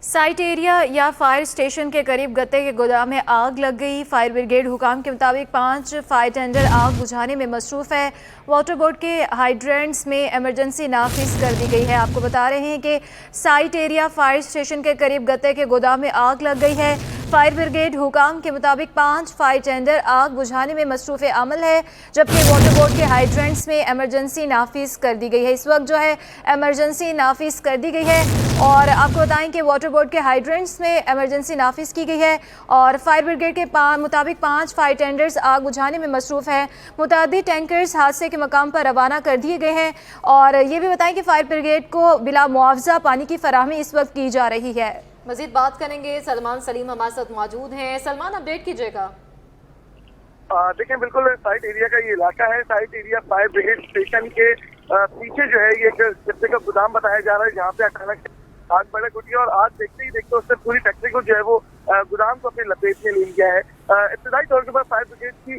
Site area या fire station के करीब गत्ते के गोदाम में आग लग गई। फायर ब्रिगेड हुकाम के मुताबिक 5 फायर टेंडर आग बुझाने में मसरूफ़ है। वाटर बोर्ड के हाइड्रेंट्स में इमरजेंसी नाफिज कर दी गई है। आपको बता रहे हैं कि साइट एरिया फायर स्टेशन के करीब गत्ते के गोदाम में आग लग गई है। फायर ब्रिगेड हुकाम के मुताबिक 5 फायर टेंडर आग बुझाने में मसरूफ़ अमल है, जबकि वाटर बोर्ड के हाइड्रेंट्स में इमरजेंसी नाफिज कर दी गई है। इस वक्त जो है इमरजेंसी नाफिज कर दी गई है और आपको बताएं कि वाटर बोर्ड के हाइड्रेंट्स में इमरजेंसी नाफिज की गई है और फायर ब्रिगेड के मुताबिक 5 फायर टेंडर्स आग बुझाने में मसरूफ़ हैं। मुतअद्दिद टैंकर्स हादसे के मकाम पर रवाना कर दिए गए हैं और ये भी बताएं कि फायर ब्रिगेड को बिला मुआवजा पानी की फराहमी इस वक्त की जा रही है। मजीद बात करेंगे, सलमान सलीम हमारे साथ मौजूद हैं। सलमान, अपडेट कीजिएगा। देखिए, बिल्कुल साइट एरिया का ये इलाका है। Site area fire brigade station के पीछे जो है ये एक गत्ते का गोदाम बताया जा रहा है, जहाँ पे अचानक आग भड़क उठी और आग देखते ही देखते उससे पूरी फैक्ट्री को जो है वो गोदाम को अपनी लपेट में ले लिया है। इब्तदाई तौर के ऊपर फायर ब्रिगेड की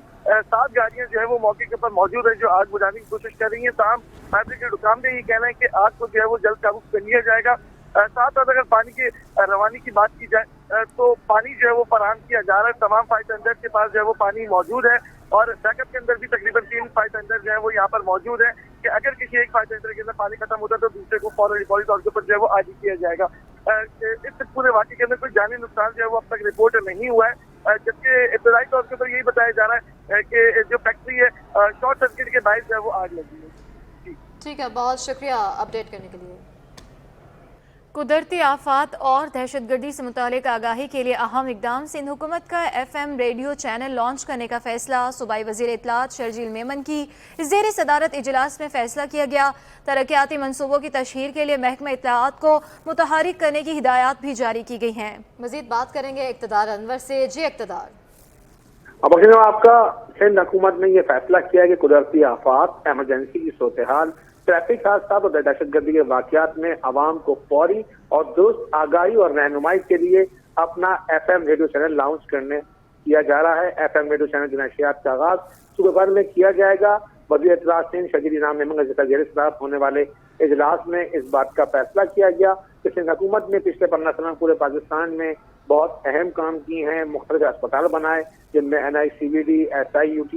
7 गाड़ियां जो है वो मौके के ऊपर मौजूद है, जो आग बुझाने की कोशिश कर रही है। तमाम फायर ब्रिगेड हुकाम का ये कहना है कि आग को जो है वो जल्द काबू कर लिया जाएगा। साथ साथ अगर पानी के रवानी की बात की जाए तो पानी जो है वो फराहम किया जा रहा है। तमाम फायर टेंडर के पास जो है वो पानी मौजूद है और बैकअप के अंदर भी तकरीबन 3 फायर टेंडर जो है वो यहाँ पर मौजूद है कि अगर किसी एक फायर टेंडर के अंदर पानी खत्म होता है तो दूसरे को फौरी तौर के ऊपर जो है वो आगे किया जाएगा। इस पूरे वाक़े के अंदर कोई जानी नुकसान जो है वो अब तक रिपोर्ट नहीं हुआ है, जबकि इब्तदाई तौर के ऊपर यही बताया जा रहा है कि जो फैक्ट्री है शॉर्ट सर्किट के बायस जो है वो आग लगी है। ठीक है, बहुत शुक्रिया अपडेट करने के लिए। कुदरती आफात और दहशतगर्दी से मुतालिक आगाही के लिए अहम इकदाम। सिंध हुकूमत का FM रेडियो चैनल लॉन्च करने का फैसला। सूबाई वज़ीर इत्तलात शर्जील मेमन की ज़ेर सदारत इजलास में फैसला किया गया। तरक्याती मनसूबों की तशहीर के लिए महकमा इत्तलात को मुतहरिक करने की हिदायत भी जारी की गई हैं। मजीद बात करेंगे इक़्तिदार अनवर से। जी इक़्तिदार, अब आपका सिंध हुकूमत ने यह फैसला किया कि कुदरती आफात, एमरजेंसी की सूरत हाल, ट्रैफिक हादसा और दहशतगर्दी के वाकयात में आवाम को फौरी और दुरुस्त आगाही और रहनुमाई के लिए अपना FM रेडियो चैनल लॉन्च करने किया जा रहा है। FM रेडियो चैनल की नशियात का आगाज सूबे भर में किया जाएगा। वज़ीर इत्तलात सिंध शर्जील इनाम मेमन का ज़ेर सदारत होने वाले इजलास में इस बात का फैसला किया गया कि सिंध हुकूमत ने पिछले 15 साल पूरे पाकिस्तान में बहुत अहम काम किए हैं। मुख्तलिफ अस्पताल बनाए जिनमें NICVD, SIUT,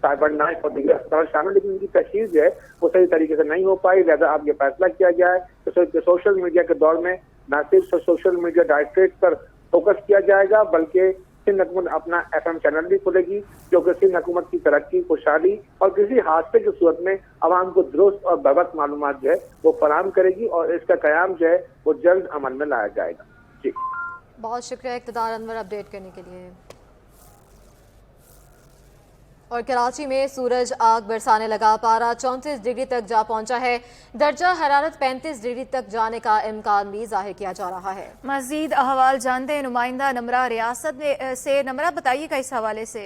साइबर नाइफ और दीगर अस्पताल शामिल, लेकिन उनकी तशहीर जो है वो सही तरीके से नहीं हो पाई। लिहाजा अब ये फैसला किया गया है कि सोशल मीडिया के दौर में न सिर्फ सोशल मीडिया डायरेक्टरेट पर फोकस किया जाएगा, बल्कि सिंध हुकूमत अपना FM चैनल भी खोलेगी, जो कि सिंध हुकूमत की तरक्की, खुशहाली और किसी हादसे की सूरत में आवाम को दुरुस्त और बरवक्त मालूमात जो है वो फराहम करेगी और इसका कयाम जो है वो जल्द अमल में लाया जाएगा। जी, बहुत शुक्रिया इक़्तिदार अनवर अपडेट करने के लिए। और कराची में सूरज आग बरसाने लगा। पारा 34 डिग्री तक जा पहुंचा है। दर्जा हरारत 35 डिग्री तक जाने का इम्कान भी जाहिर किया जा रहा है। मजीद अहवाल जानते हैं नुमाइंदा नमरा रियासत से। नमरा, बताइएगा इस हवाले से।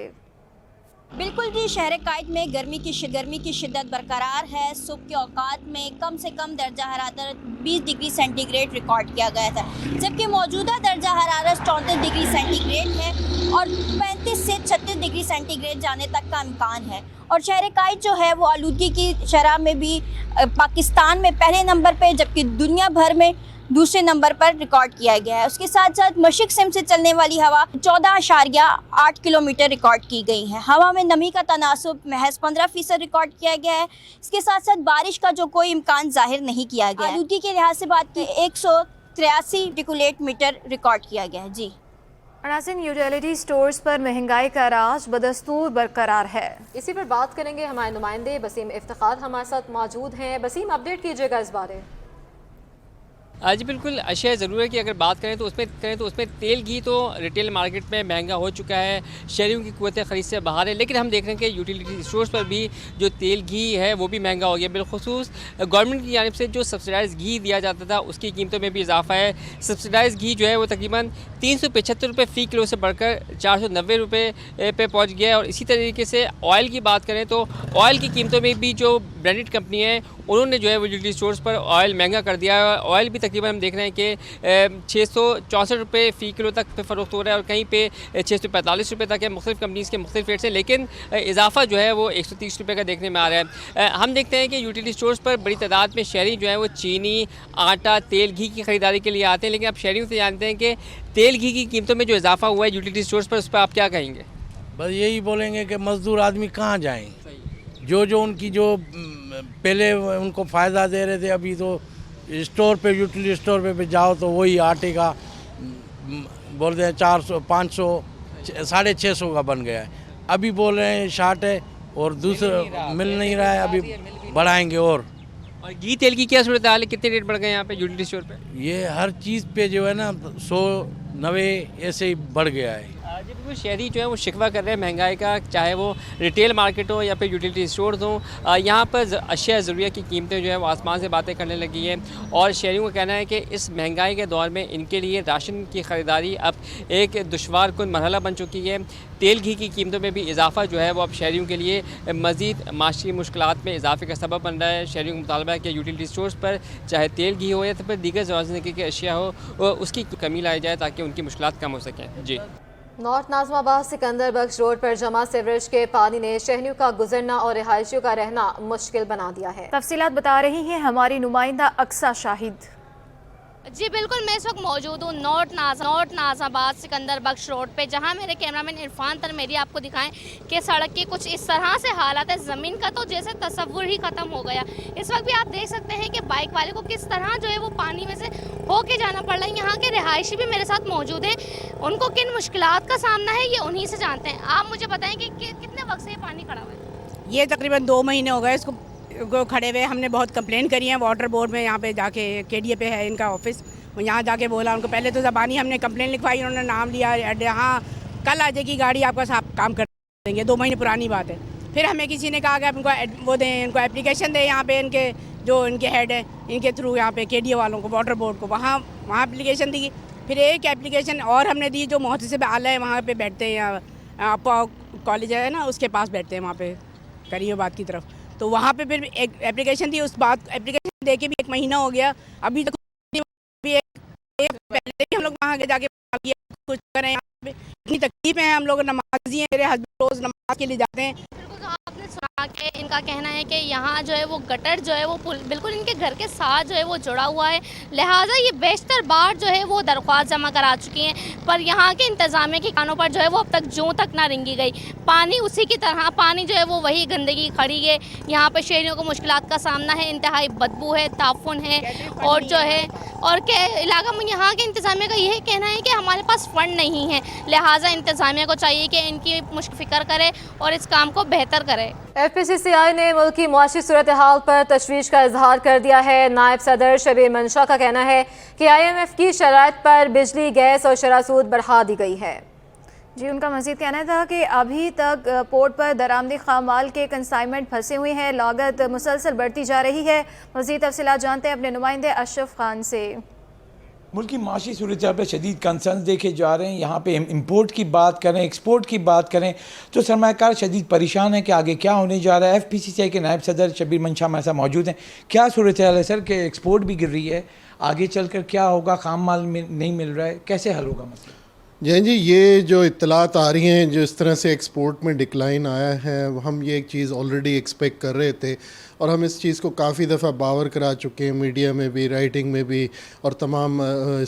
बिल्कुल जी, शहर कायद में गर्मी की शिद्दत बरकरार है। सुबह के औकात में कम से कम दर्जा हरारत 20 डिग्री सेंटीग्रेड रिकॉर्ड किया गया था, जबकि मौजूदा दर्जा हरारत 34 डिग्री सेंटीग्रेड है और 35 से 36 डिग्री सेंटीग्रेड जाने तक का इम्कान है। और शहर कायद जो है वो आलूदगी की शरह में भी पाकिस्तान में पहले नंबर पर, जबकि दुनिया भर में दूसरे नंबर पर रिकॉर्ड किया गया है। उसके साथ साथ मशरिक सिम से चलने वाली हवा 14.8 किलोमीटर रिकॉर्ड की गई है। हवा में नमी का तनासुब महज 15% रिकॉर्ड किया गया है। इसके साथ साथ बारिश का जो कोई इम्कान जाहिर नहीं किया गया है। आलूदगी के लिहाज से बात की 183 डिकुलेट मीटर रिकॉर्ड किया गया है। जी, नाज़रीन, यूटिलिटी स्टोर्स पर महंगाई का राज बदस्तूर बरकरार है। इसी पर बात करेंगे, हमारे नुमाइंदे बसीम इफ्तिखार हमारे साथ मौजूद हैं। बसीम, अपडेट कीजिएगा इस बारे। जी बिल्कुल, अशिया ज़रूर है कि अगर बात करें तो उसमें तेल घी तो रिटेल मार्केट में महंगा हो चुका है, शहरियों की क़ुव्वत ख़रीद से बाहर है, लेकिन हम देख रहे हैं कि यूटिलिटी स्टोर्स पर भी जो तेल घी है वो भी महंगा हो गया। बिलखुसूस गवर्नमेंट की जानिब से जो सब्सिडाइज़ घी दिया जाता था उसकी कीमतों में भी इजाफा है। सब्सिडाइज़ घी जो है वो तकरीबन 375 रुपये फ़ी किलो से बढ़कर 490 रुपये पे पहुँच गया है। और इसी तरीके से ऑयल की बात करें तो ऑयल की कीमतों में भी जो ब्रांडेड कंपनी है उन्होंने जो है वो यूटिलिटी स्टोर्स पर ऑयल महंगा कर दिया है। ऑयल भी तकरीबन हम देख रहे हैं कि 664 रुपये फ़ी किलो तक पे फ़रोख्त हो रहा है और कहीं पे 645 रुपये तक है। मुख्तलिफ कंपनीज़ के मुख्तलिफ रेट्स हैं, लेकिन इजाफा जो है वो 130 रुपये का देखने में आ रहा है। हम देखते हैं कि यूटिलिटी स्टोर्स पर बड़ी तादाद में शहरी जो है वो चीनी, आटा, तेल, घी की ख़रीदारी के लिए आते हैं, लेकिन अब शहरियों से जानते हैं कि तेल घी की कीमतों में जो इजाफा हुआ है यूटिलिटी स्टोर्स पर, उस पर आप क्या कहेंगे? बस यही बोलेंगे कि मज़दूर आदमी कहाँ जाएं, जो उनकी जो पहले उनको फ़ायदा दे रहे थे, अभी तो स्टोर पे यूटिलिटी स्टोर पे जाओ तो वही आटे का बोलते हैं 400, 500, 650 का बन गया है। अभी बोल रहे हैं शार्ट है और दूसरा मिल नहीं रहा है, अभी बढ़ाएंगे। और घी तेल की क्या सूरत हाल है, कितने रेट बढ़ गए यहाँ पे यूटिलिटी स्टोर पे? ये हर चीज़ पे जो है ना 100, 90 ऐसे ही बढ़ गया है। जी बिल्कुल, शहरी जो है वो शिकवा कर रहे हैं महंगाई का, चाहे वो रिटेल मार्केट हो या फिर यूटिलिटी स्टोर्स हों। यहाँ पर अशिया ज़रूरिया की कीमतें जो है वो आसमान से बातें करने लगी हैं और शहरियों का कहना है कि इस महंगाई के दौर में इनके लिए राशन की ख़रीदारी अब एक दुश्वार कुन मरहला बन चुकी है। तेल घी की कीमतों में भी इजाफा जो है वो अब शहरियों के लिए मज़ीद माशी मुश्किलात में इजाफे का सबब बन रहा है। शहरियों का मुतालबा है कि यूटिलिटी स्टोर्स पर चाहे तेल घी हो या फिर दीगर ज़िंदगी की अशिया हो उसकी कमी लाई जाए ताकि उनकी मुश्किलात कम हो सकें। जी। नॉर्थ नाज़िमाबाद सिकंदर बख्श रोड पर जमा सीवरेज के पानी ने शहरियों का गुजरना और रिहायशियों का रहना मुश्किल बना दिया है। तफसीलात बता रही हैं हमारी नुमाइंदा अक्सा शाहिद। जी बिल्कुल, मैं इस वक्त मौजूद हूँ नॉर्थ नाज़िमाबाद सिकंदर बख्श रोड पे, जहाँ मेरे कैमरामैन इरफान तरमेरी आपको दिखाएं कि सड़क की कुछ इस तरह से हालत है, ज़मीन का तो जैसे तसव्वुर ही ख़त्म हो गया। इस वक्त भी आप देख सकते हैं कि बाइक वाले को किस तरह जो है वो पानी में से होके जाना पड़ रहा है। यहाँ के रिहायशी भी मेरे साथ मौजूद हैं, उनको किन मुश्किलात का सामना है ये उन्हीं से जानते हैं। आप मुझे बताएं कि कितने वक्त से ये पानी खड़ा हुआ है? ये तकरीबन 2 महीने हो गए इसको खड़े हुए। हमने बहुत कंप्लेन करी है वाटर बोर्ड में, यहाँ पे जाके केडीए पे है इनका ऑफिस, यहाँ जाके बोला उनको। पहले तो ज़बानी हमने कंप्लेन लिखवाई, उन्होंने नाम लिया, हाँ कल आ जाएगी गाड़ी आपका साफ काम कर देंगे, 2 महीने पुरानी बात है। फिर हमें किसी ने कहा कि आप इनको वो दें, इनको एप्लीकेशन दें, यहाँ पे इनके जो इनके हेड है इनके थ्रू यहाँ पे केडीए वालों को, वाटर बोर्ड को, वहाँ एप्लीकेशन दी। फिर एक एप्लीकेशन और हमने दी जो मोहतसिब आला है वहाँ पे बैठते हैं, कॉलेज है ना उसके पास बैठते हैं वहाँ पे करीबाबाद की तरफ, तो वहाँ पे फिर एक एप्लीकेशन दी। उस बात एप्लीकेशन दे के भी 1 महीना हो गया, अभी तक पहले ही हम लोग वहाँ जाके कुछ करें। यहाँ पे इतनी तकलीफें हैं, हम लोग नमाजी हैं, मेरे हस्बैंड रोज़ नमाज के लिए जाते हैं। तो आपने सुना कि इनका कहना है कि यहाँ जो है वो गटर जो है वो बिल्कुल इनके घर के साथ जो है वो जुड़ा हुआ है, लिहाजा ये बेशतर बार जो है वो दरख्वास्त जमा करा चुकी हैं, पर यहाँ के इंतज़ामिया के कानों पर जो है वो अब तक जूँ तक ना रेंगी गई। पानी उसी की तरह, पानी जो है वो वही गंदगी खड़ी है। यहाँ पर शहरियों को मुश्किलात का सामना है, इंतहाई बदबू है, ताफुन है, और जो है और के इलाका में यहाँ के इंतज़ामिया का यही कहना है कि हमारे पास फ़ंड नहीं है, लिहाजा इंतज़ामिया को चाहिए कि इनकी फिक्र करे और इस काम को बेहतर करे। FPCCI ने मुल्क की मुआशी सूरत हाल पर तशवीश का इजहार कर दिया है। नायब सदर शबीर मंशा का कहना है कि IMF की शराइत पर बिजली, गैस और शरह सूद बढ़ा दी गई है। जी, उनका मज़ीद कहना था कि अभी तक पोर्ट पर दरामदी खाम माल के कंसाइनमेंट फंसे हुए हैं, लागत मुसलसल बढ़ती जा रही है। मज़ीद तफसीलात जानते हैं अपने नुमाइंदे अशरफ खान से। मुल्क की माशी सूरत पर शदीद कंसर्न देखे जा रहे हैं। यहाँ पे इम्पोर्ट की बात करें, एक्सपोर्ट की बात करें तो सरमायाकार शदीद परेशान है कि आगे क्या होने जा रहा है। FPCCI के नायब सदर शबीर मंशा हमारे साथ मौजूद हैं। क्या सूरत है सर कि एक्सपोर्ट भी गिर रही है, आगे चलकर क्या होगा, खाम माल नहीं मिल रहा है, कैसे हल होगा मसला? जी, ये जो इत्तलात आ रही हैं जिस तरह से एक्सपोर्ट में डिक्लाइन आया है, हम ये एक चीज़ ऑलरेडी एक्सपेक्ट कर रहे थे और हम इस चीज़ को काफ़ी दफ़ा बावर करा चुके हैं, मीडिया में भी, राइटिंग में भी, और तमाम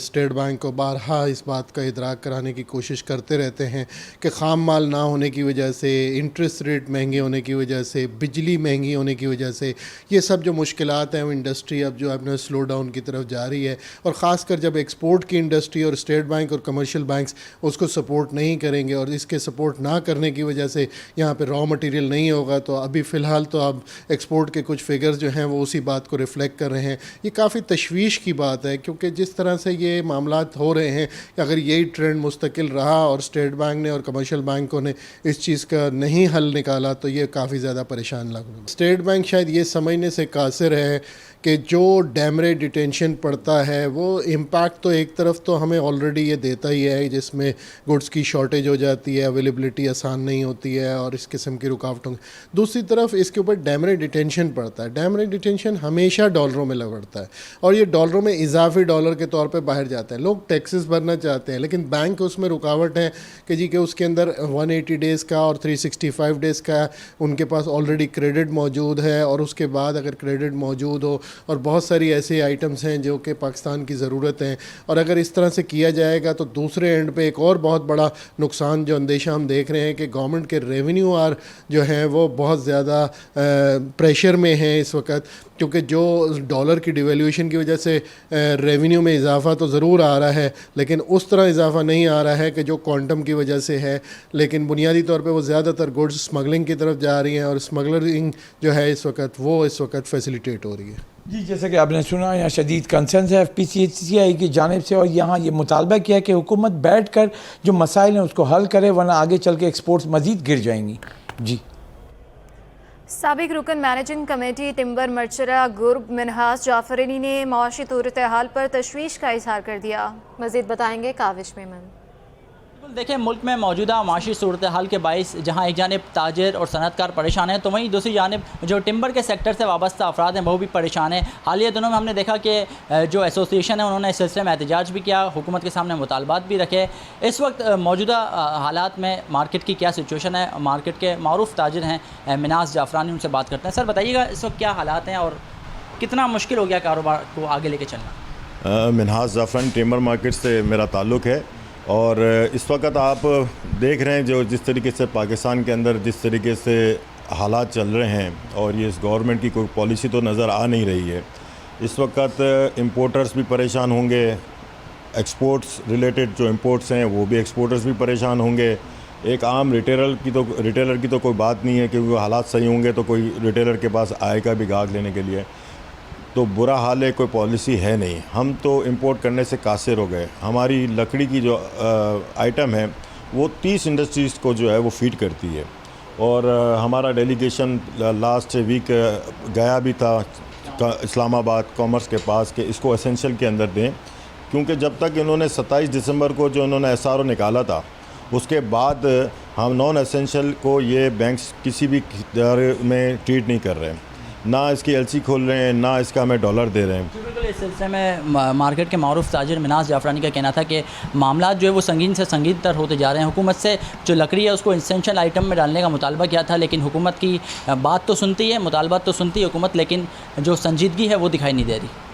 स्टेट बैंक को बारहा इस बात का इदराक कराने की कोशिश करते रहते हैं कि ख़ाम माल ना होने की वजह से, इंटरेस्ट रेट महंगे होने की वजह से, बिजली महंगी होने की वजह से, ये सब जो मुश्किलात हैं वो इंडस्ट्री अब जो अपने स्लो डाउन की तरफ जा रही है। और ख़ासकर जब एक्सपोर्ट की इंडस्ट्री और स्टेट बैंक और कमर्शियल बैंक्स उसको सपोर्ट नहीं करेंगे और इसके सपोर्ट ना करने की वजह से यहाँ पे रॉ मटेरियल नहीं होगा, तो अभी फ़िलहाल तो अब एक्सपोर्ट के कुछ फिगर्स जो हैं वो उसी बात को रिफ़्लेक्ट कर रहे हैं। ये काफ़ी तशवीश की बात है, क्योंकि जिस तरह से ये मामलात हो रहे हैं कि अगर यही ट्रेंड मुस्तकिल रहा और स्टेट बैंक ने और कमर्शियल बैंकों ने इस चीज़ का नहीं हल निकाला तो ये काफ़ी ज़्यादा परेशान लग रहा है। स्टेट बैंक शायद ये समझने से कासिर है कि जो डैमरेज डिटेंशन पड़ता है वो इम्पैक्ट तो एक तरफ तो हमें ऑलरेडी ये देता ही है, जिसमें गुड्स की शॉर्टेज हो जाती है, अवेलेबिलिटी आसान नहीं होती है और इस किस्म की रुकावटों। दूसरी तरफ इसके ऊपर डैमरेज डिटेंशन पड़ता है। डैमरेज डिटेंशन हमेशा डॉलरों में लगता है और ये डॉलरों में इजाफी डॉलर के तौर पे बाहर जाता है। लोग टैक्सेस भरना चाहते हैं लेकिन बैंक उसमें रुकावट है कि जी कि उसके अंदर 180 डेज़ का और 365 डेज़ का उनके पास ऑलरेडी क्रेडिट मौजूद है, और उसके बाद अगर क्रेडिट मौजूद हो और बहुत सारी ऐसे आइटम्स हैं जो कि पाकिस्तान की ज़रूरत हैं, और अगर इस तरह से किया जाएगा तो दूसरे एंड पे एक और बहुत बड़ा नुकसान जो अंदेशा हम देख रहे हैं कि गवर्नमेंट के रेवेन्यू आर जो हैं वो बहुत ज़्यादा प्रेशर में हैं इस वक्त, क्योंकि जो डॉलर की डिवेल्यूशन की वजह से रेवेन्यू में इजाफा तो ज़रूर आ रहा है लेकिन उस तरह इजाफा नहीं आ रहा है कि जो क्वांटम की वजह से है। लेकिन बुनियादी तौर पे वो ज़्यादातर गुड्स स्मगलिंग की तरफ जा रही हैं और स्मगलरिंग जो है इस वक्त फैसिलिटेट हो रही है। जी, जैसे कि आपने सुना, यहाँ शदीद कंसर्न है FPCCI की जानिब से, और यहाँ ये मुतालबा किया कि हुकूमत बैठ कर जो मसाइल हैं उसको हल करे, वरना आगे चल के एक्सपोर्ट्स मज़ीद गिर जाएंगी। जी, साबिक रुकन मैनेजिंग कमेटी टिम्बर मर्चरा गुर्ब मिनहास जाफरीनी ने माशी सूरत हाल पर तशवीश का इजहार कर दिया। मज़ीद बताएंगे काविश मेमन। देखिए, मुल्क में मौजूदा माशी सूरत हाल के बाइस जहाँ एक जानिब ताजिर और सनतकार परेशान हैं, तो वहीं दूसरी जानिब जो टिम्बर के सेक्टर से वाबस्ता अफराद हैं वो भी परेशान हैं। हालिया दिनों में हमने देखा कि जो एसोसिएशन है उन्होंने इस सिलसिले में एहतजाज भी किया, हुकूमत के सामने मुतालबात भी रखे। इस वक्त मौजूदा हालात में मार्केट की क्या सिचुएशन है, मार्केट के मारूफ ताजिर हैं मिनास जाफरानी, उनसे बात करते हैं। सर बताइएगा इस वक्त क्या हालात हैं और कितना मुश्किल हो गया कारोबार को आगे लेके चलना? मिनास जाफरानी टिम्बर मार्केट से मेरा ताल्लुक़ है और इस वक्त आप देख रहे हैं जो जिस तरीके से पाकिस्तान के अंदर जिस तरीके से हालात चल रहे हैं और ये इस गवर्नमेंट की कोई पॉलिसी तो नज़र आ नहीं रही है। इस वक्त इंपोर्टर्स भी परेशान होंगे, एक्सपोर्ट्स रिलेटेड जो इंपोर्ट्स हैं वो भी एक्सपोर्टर्स भी परेशान होंगे। एक आम रिटेलर की तो कोई बात नहीं है, क्योंकि हालात सही होंगे तो कोई रिटेलर के पास आएगा भी गाहक लेने के लिए। तो बुरा हाल है, कोई पॉलिसी है नहीं। हम तो इंपोर्ट करने से कासिर हो गए। हमारी लकड़ी की जो आइटम है वो 30 इंडस्ट्रीज़ को जो है वो फीड करती है, और हमारा डेलीगेशन लास्ट वीक गया भी था इस्लामाबाद कॉमर्स के पास कि इसको एसेंशियल के अंदर दें, क्योंकि जब तक इन्होंने 27 दिसंबर को जो इन्होंने SRO निकाला था उसके बाद हम नॉन एसेंशियल को ये बैंक्स किसी भी में ट्रीट नहीं कर रहे हैं, ना इसकी LC खोल रहे हैं, ना इसका हमें डॉलर दे रहे हैं। बिल्कुल, इस सिलसिले में मार्केट के मारूफ ताजिर मिनास जाफरानी का कहना था कि मामला जो है वो संगीन से संगीन तर होते जा रहे हैं। हुकूमत से जो लकड़ी है उसको एसेंशियल आइटम में डालने का मुतालबा किया था, लेकिन हुकूमत की बात तो सुनती है, मुतालबात तो सुनती है हुकूमत, लेकिन जो संजीदगी है वो दिखाई नहीं दे रही।